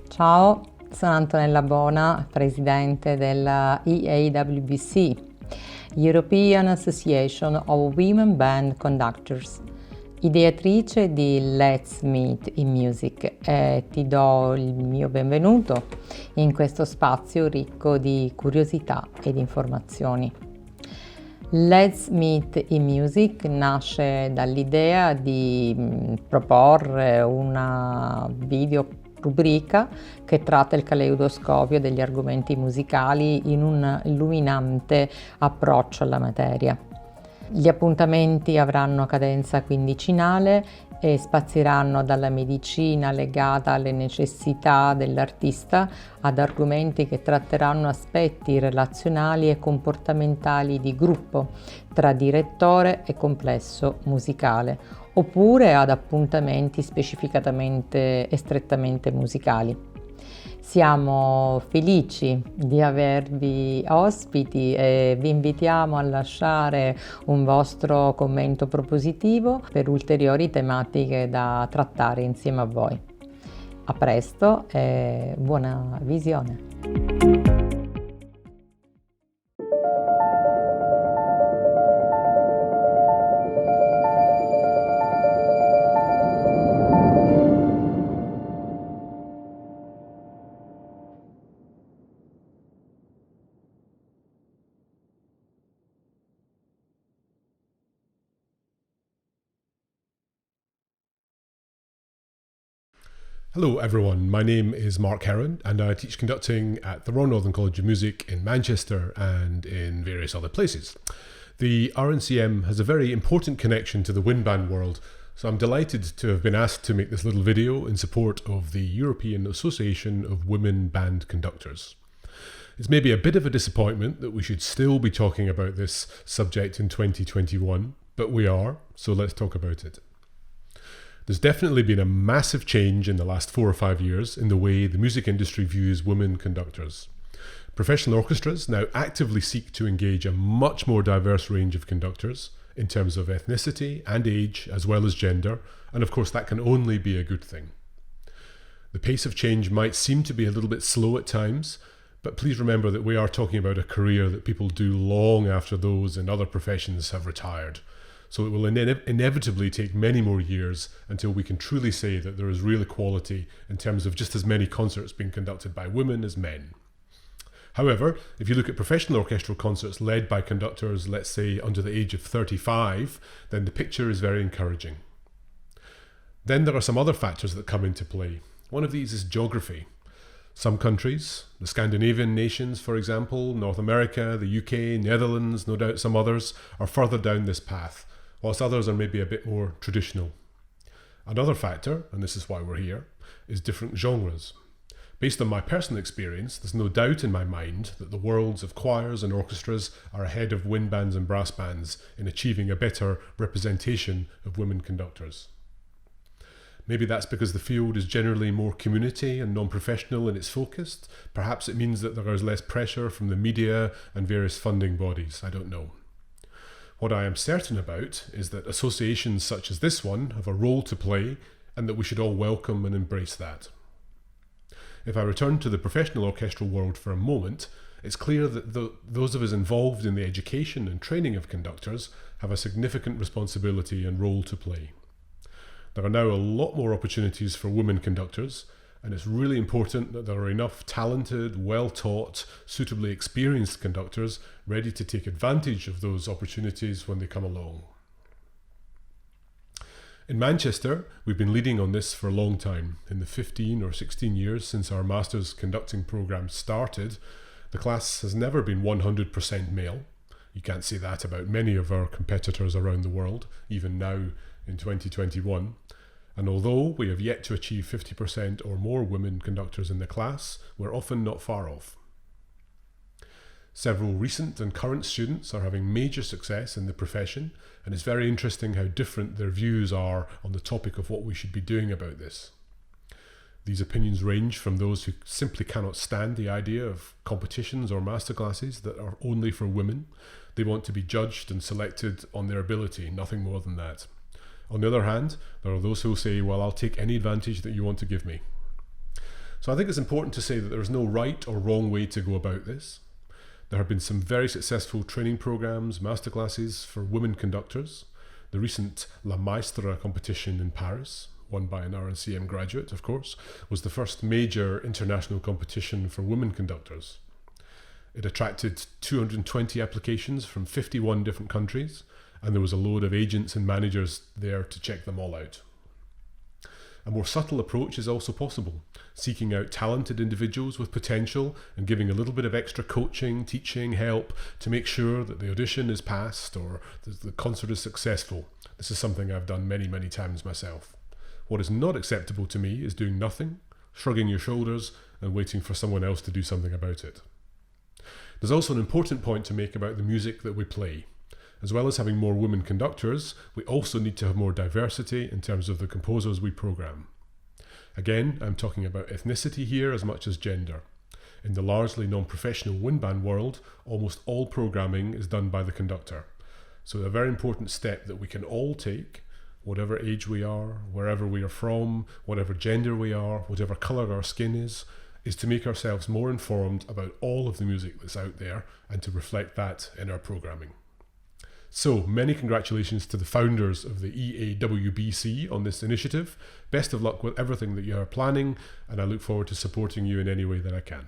Ciao, sono Antonella Bona, presidente della EAWBC, European Association of Women Band Conductors, ideatrice di Let's Meet in Music, e ti do il mio benvenuto in questo spazio ricco di curiosità ed informazioni. Let's Meet in Music nasce dall'idea di proporre una video rubrica che tratta il kaleidoscopio degli argomenti musicali in un illuminante approccio alla materia. Gli appuntamenti avranno cadenza quindicinale e spazieranno dalla medicina legata alle necessità dell'artista ad argomenti che tratteranno aspetti relazionali e comportamentali di gruppo tra direttore e complesso musicale, oppure ad appuntamenti specificatamente e strettamente musicali. Siamo felici di avervi ospiti e vi invitiamo a lasciare un vostro commento propositivo per ulteriori tematiche da trattare insieme a voi. A presto e buona visione! Hello everyone, my name is Mark Heron and I teach conducting at the Royal Northern College of Music in Manchester and in various other places. The RNCM has a very important connection to the wind band world, so I'm delighted to have been asked to make this little video in support of the European Association of Women Band Conductors. It's maybe a bit of a disappointment that we should still be talking about this subject in 2021, but we are, so let's talk about it. There's definitely been a massive change in the last 4 or 5 years in the way the music industry views women conductors. Professional orchestras now actively seek to engage a much more diverse range of conductors in terms of ethnicity and age as well as gender, and of course that can only be a good thing. The pace of change might seem to be a little bit slow at times, but please remember that we are talking about a career that people do long after those in other professions have retired. So it will inevitably take many more years until we can truly say that there is real equality in terms of just as many concerts being conducted by women as men. However, if you look at professional orchestral concerts led by conductors, let's say under the age of 35, then the picture is very encouraging. Then there are some other factors that come into play. One of these is geography. Some countries, the Scandinavian nations for example, North America, the UK, Netherlands, no doubt some others, are further down this path, whilst others are maybe a bit more traditional. Another factor, and this is why we're here, is different genres. Based on my personal experience, there's no doubt in my mind that the worlds of choirs and orchestras are ahead of wind bands and brass bands in achieving a better representation of women conductors. Maybe that's because the field is generally more community and non-professional in its focus. Perhaps it means that there is less pressure from the media and various funding bodies. I don't know. What I am certain about is that associations such as this one have a role to play and that we should all welcome and embrace that. If I return to the professional orchestral world for a moment, it's clear that those of us involved in the education and training of conductors have a significant responsibility and role to play. There are now a lot more opportunities for women conductors, and it's really important that there are enough talented, well-taught, suitably experienced conductors ready to take advantage of those opportunities when they come along. In Manchester, we've been leading on this for a long time. In the 15 or 16 years since our Masters Conducting programme started, the class has never been 100% male. You can't say that about many of our competitors around the world, even now in 2021. And although we have yet to achieve 50% or more women conductors in the class, we're often not far off. Several recent and current students are having major success in the profession, and it's very interesting how different their views are on the topic of what we should be doing about this. These opinions range from those who simply cannot stand the idea of competitions or masterclasses that are only for women. They want to be judged and selected on their ability, nothing more than that. On the other hand, there are those who say, well, I'll take any advantage that you want to give me. So I think it's important to say that there is no right or wrong way to go about this. There have been some very successful training programs, masterclasses for women conductors. The recent La Maestra competition in Paris, won by an RNCM graduate, of course, was the first major international competition for women conductors. It attracted 220 applications from 51 different countries, and there was a load of agents and managers there to check them all out. A more subtle approach is also possible, seeking out talented individuals with potential and giving a little bit of extra coaching, teaching, help to make sure that the audition is passed or the concert is successful. This is something I've done many, many times myself. What is not acceptable to me is doing nothing, shrugging your shoulders and waiting for someone else to do something about it. There's also an important point to make about the music that we play. As well as having more women conductors, we also need to have more diversity in terms of the composers we program. Again, I'm talking about ethnicity here as much as gender. In the largely non-professional wind band world, almost all programming is done by the conductor. So a very important step that we can all take, whatever age we are, wherever we are from, whatever gender we are, whatever colour our skin is to make ourselves more informed about all of the music that's out there and to reflect that in our programming. So, many congratulations to the founders of the EAWBC on this initiative. Best of luck with everything that you are planning, and I look forward to supporting you in any way that I can.